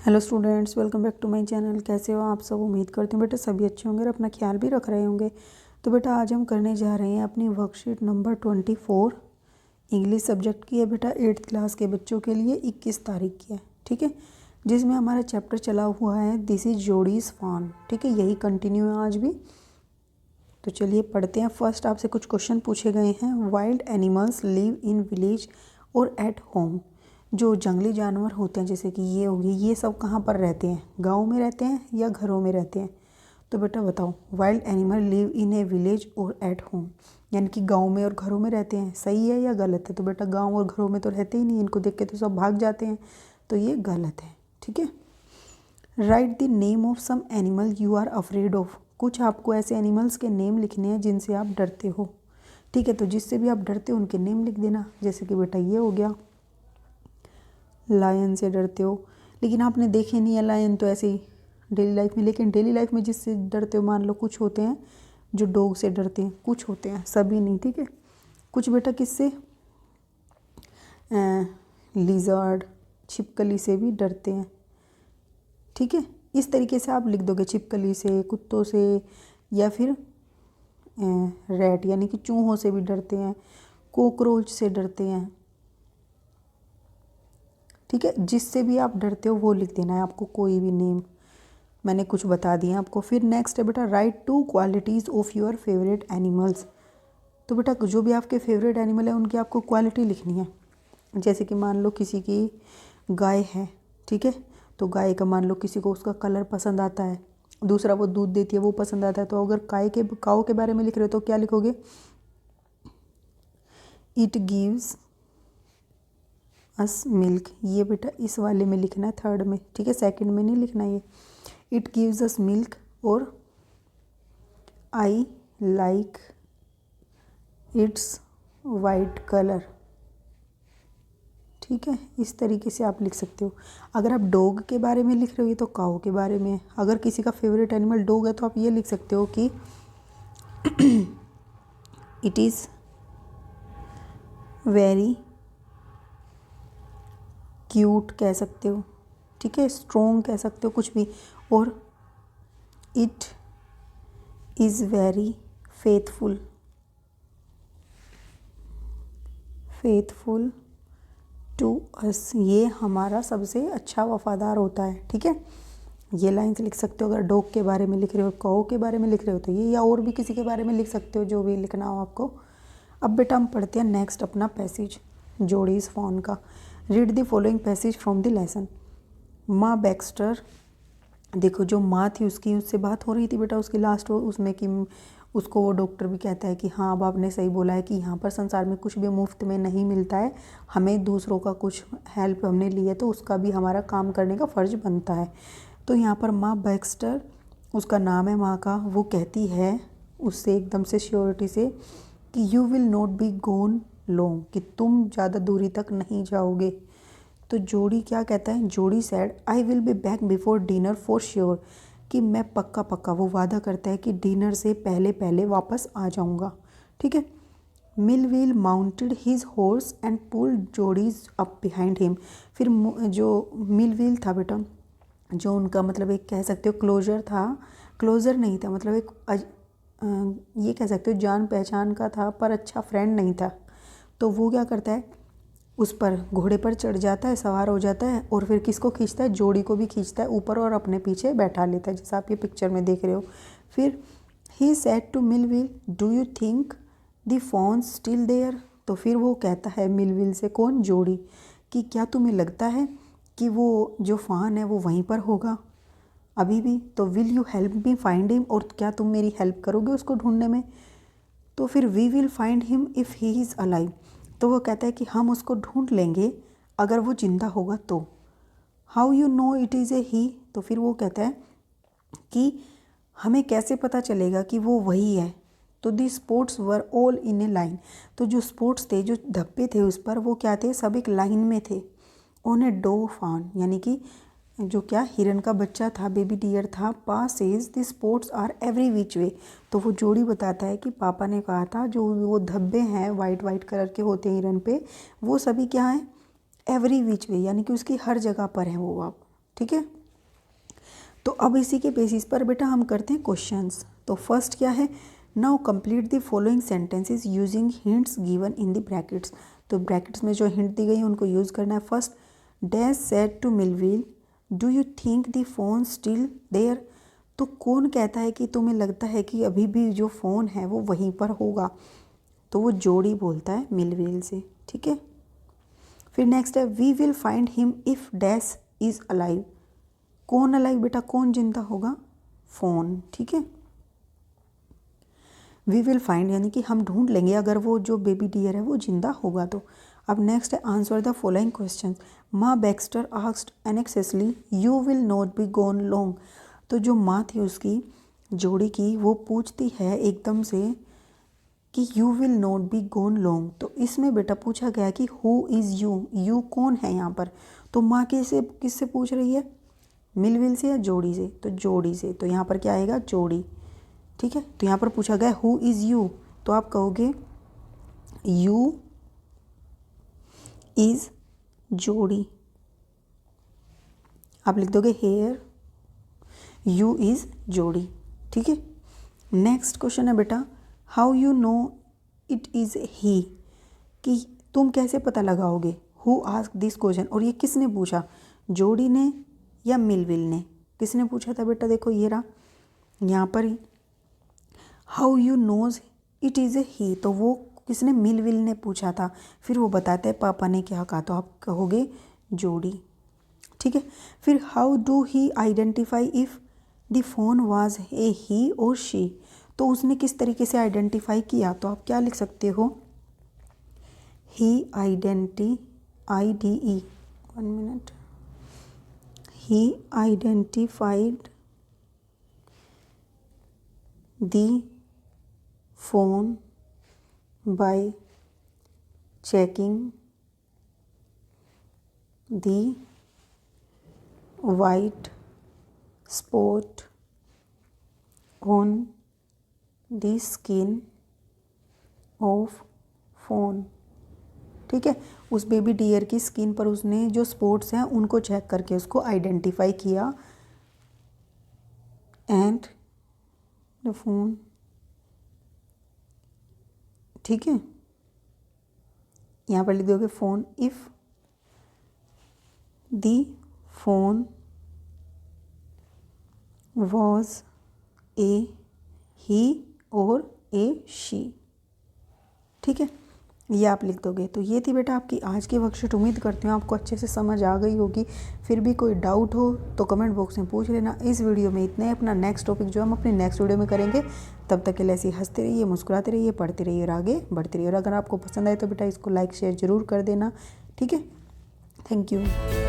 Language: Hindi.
Hello students, welcome back to my channel. कैसे हो आप सब? उम्मीद करती हूँ बेटा सभी अच्छे होंगे और अपना ख्याल भी रख रहे होंगे। तो बेटा आज हम करने जा रहे हैं अपनी वर्कशीट नंबर 24 इंग्लिश सब्जेक्ट की है बेटा। 8th क्लास के बच्चों के लिए 21 तारीख की है, ठीक है, जिसमें हमारा चैप्टर चला हुआ है दिस इज जोडीज फार्म। ठीक है, यही कंटिन्यू है आज भी। तो चलिए पढ़ते हैं। फर्स्ट आपसे कुछ क्वेश्चन पूछे गए हैं। Wild animals live in village और एट होम। जो जंगली जानवर होते हैं जैसे कि ये हो गए, ये सब कहाँ पर रहते हैं? गांव में रहते हैं या घरों में रहते हैं? तो बेटा बताओ, wild animal live in A village और एट होम, यानी कि गांव में और घरों में रहते हैं। सही है या गलत है? तो बेटा गांव और घरों में तो रहते ही नहीं, इनको देख के तो सब भाग जाते हैं, तो ये गलत है। ठीक है। Write the name of some animal you are afraid of. कुछ आपको ऐसे एनिमल्स के नेम लिखने हैं जिनसे आप डरते हो। ठीक है, तो जिससे भी आप डरते हो उनके नेम लिख देना। जैसे कि बेटा ये हो गया, लायन से डरते हो, लेकिन आपने देखे नहीं है लायन तो ऐसे ही डेली लाइफ में। लेकिन डेली लाइफ में जिससे डरते हो, मान लो कुछ होते हैं जो डॉग से डरते हैं, कुछ होते हैं, सभी नहीं। ठीक है, कुछ बेटा किससे, लिजर्ड, छिपकली से भी डरते हैं। ठीक है, इस तरीके से आप लिख दोगे, छिपकली से, कुत्तों से, या फिर रैट यानी कि चूहों से भी डरते हैं, कॉकरोच से डरते हैं। ठीक है, जिससे भी आप डरते हो वो लिख देना है आपको, कोई भी नेम। मैंने कुछ बता दिया आपको। फिर नेक्स्ट है बेटा, right 2 qualities of your favourite animals. तो बेटा जो भी आपके फेवरेट एनिमल है उनकी आपको क्वालिटी लिखनी है। जैसे कि मान लो किसी की गाय है, ठीक है, तो गाय का मान लो किसी को उसका कलर पसंद आता है, दूसरा वो दूध देती है वो पसंद आता है। तो अगर काऊ के बारे में लिख रहे हो तो क्या लिखोगे? It gives us milk. ये बेटा इस वाले में लिखना है, थर्ड में। ठीक है, सेकंड में नहीं लिखना ये। इट गिव्स अस मिल्क और I like it's white colour. ठीक है, इस तरीके से आप लिख सकते हो। अगर आप डॉग के बारे में लिख रहे हो ये तो काऊ के बारे में। अगर किसी का फेवरेट एनिमल डॉग है तो आप ये लिख सकते हो कि इट इज़ वेरी क्यूट कह सकते हो। ठीक है, स्ट्रॉन्ग कह सकते हो, कुछ भी। और it is very faithful to us. ये हमारा सबसे अच्छा वफादार होता है। ठीक है, ये लाइन्स लिख सकते हो। अगर डॉग के बारे में लिख रहे हो, काऊ के बारे में लिख रहे हो तो ये, या और भी किसी के बारे में लिख सकते हो, जो भी लिखना हो आपको। अब बेटा हम पढ़ते हैं नेक्स्ट अपना पैसेज जोडीज फॉर्म का। Read the following passage from the lesson. माँ बैक्स्टर, देखो जो माँ थी उसकी, उससे बात हो रही थी बेटा उसकी लास्ट उसमें कि उसको वो डॉक्टर भी कहता है कि हाँ अब आपने सही बोला है कि यहाँ पर संसार में कुछ भी मुफ्त में नहीं मिलता है, हमें दूसरों का कुछ हेल्प हमने ली है तो उसका भी हमारा काम करने का फ़र्ज बनता है। तो यहाँ पर माँ बैक्स्टर, उसका नाम है माँ का, वो कहती है उससे एकदम से श्योरिटी से कि you will not be gone long, कि तुम ज़्यादा दूरी तक नहीं जाओगे। तो जोड़ी क्या कहता है? जोड़ी sad I will be back before dinner for sure, कि मैं पक्का वो वादा करता है कि डिनर से पहले पहले वापस आ जाऊंगा। ठीक है। Millville mounted his horse and pulled Jody's up behind him. फिर जो मिलविल था बेटा, जो उनका मतलब एक कह सकते हो क्लोजर था, क्लोजर नहीं था, मतलब एक ये कह सकते हो जान पहचान का था पर अच्छा फ्रेंड नहीं था। तो वो क्या करता है, उस पर घोड़े पर चढ़ जाता है, सवार हो जाता है, और फिर किसको खींचता है? जोड़ी को भी खींचता है ऊपर और अपने पीछे बैठा लेता है, जैसा आप ये पिक्चर में देख रहे हो। फिर he said to Melville do you think the phone still there. तो फिर वो कहता है मिलविल से, कौन? जोड़ी, कि क्या तुम्हें लगता है कि वो जो फान है वो वहीं पर होगा अभी भी? तो will you help me find him, और क्या तुम मेरी हेल्प करोगे उसको ढूंढने में? तो फिर we will find him if he is alive. तो वो कहता है कि हम उसको ढूंढ लेंगे अगर वो जिंदा होगा तो। How you know it is a he. तो फिर वो कहता है कि हमें कैसे पता चलेगा कि वो वही है। तो the sports were all in a line. तो जो स्पोर्ट्स थे, जो धब्बे थे उस पर, वो क्या थे? सब एक लाइन में थे। ऑन ए डो फान, यानी कि जो क्या हिरन का बच्चा था, बेबी डियर था। Pass is the sports are every which way. तो वो जोड़ी बताता है कि पापा ने कहा था जो वो धब्बे हैं वाइट वाइट कलर के होते हैं हिरन पे, वो सभी क्या हैं? एवरी विच वे, यानी कि उसकी हर जगह पर है वो। आप ठीक है। तो अब इसी के बेसिस पर बेटा हम करते हैं क्वेश्चंस। तो फर्स्ट क्या है, now complete the following sentences using hints given in the brackets. तो ब्रैकेट्स में जो हिंट दी गई है उनको यूज़ करना है। First, dash said to Melville, do you think the phone still there. तो कौन कहता है कि तुम्हें लगता है कि अभी भी जो फ़ोन है वो वहीं पर होगा। तो वो जोड़ी बोलता है मिलविल से, ठीक है। फिर नेक्स्ट है, we will find him if dash is alive. कौन अलाइव बेटा, कौन जिंदा होगा, फ़ोन, ठीक है। वी विल फाइंड यानी कि हम ढूंढ लेंगे अगर वो जो बेबी डियर है वो जिंदा होगा तो। अब नेक्स्ट है, आंसर द फॉलोइंग क्वेश्चन। माँ Baxter asked anxiously, you will not be gone long. तो जो माँ थी उसकी जोड़ी की, वो पूछती है एकदम से कि you will not be gone long. तो इसमें बेटा पूछा गया कि हु इज़ यू, यू कौन है यहाँ पर। तो माँ किससे पूछ रही है, मिलविल से या जोड़ी से, तो जोड़ी से। तो यहाँ पर क्या आएगा, जोड़ी, ठीक है। तो यहाँ पर पूछा गया हु इज़ यू, तो आप कहोगे यू इज़ जोड़ी, आप लिख दोगे हेयर यू इज़ जोड़ी, ठीक है। नेक्स्ट क्वेश्चन है बेटा, how you know it is he, कि तुम कैसे पता लगाओगे। हु आस्क दिस क्वेश्चन, और ये किसने पूछा, जोड़ी ने या मिलविल ने, किसने पूछा था बेटा, देखो ये रहा यहाँ पर ही। How you knows it is he, तो वो किसने, मिलविल ने पूछा था। फिर वो बताते हैं पापा ने क्या कहा, तो आप कहोगे जोड़ी, ठीक है। फिर how do he identify if the fawn was a he और शी, तो उसने किस तरीके से आइडेंटिफाई किया, तो आप क्या लिख सकते हो, ही IDE 1 minute, he identified the phone bye checking the white spot on the skin of phone, ठीक है। उस बेबी डियर की स्किन पर उसने जो स्पॉट्स हैं उनको चेक करके उसको आइडेंटिफाई किया। एंड द फोन, ठीक है, यहाँ पर लिख दोगे fawn if the fawn was a he और ए शी, ठीक है, ये आप लिख दोगे। तो ये थी बेटा आपकी आज की वर्कशीट। उम्मीद करती हूँ आपको अच्छे से समझ आ गई होगी। फिर भी कोई डाउट हो तो कमेंट बॉक्स में पूछ लेना। इस वीडियो में इतना ही, अपना नेक्स्ट टॉपिक जो हम अपने नेक्स्ट वीडियो में करेंगे। तब तक के लिए ऐसे हंसते रहिए, मुस्कुराते रहिए, पढ़ते रहिए और आगे बढ़ते रहिए। और अगर आपको पसंद आए तो बेटा इसको लाइक शेयर ज़रूर कर देना, ठीक है। Thank you.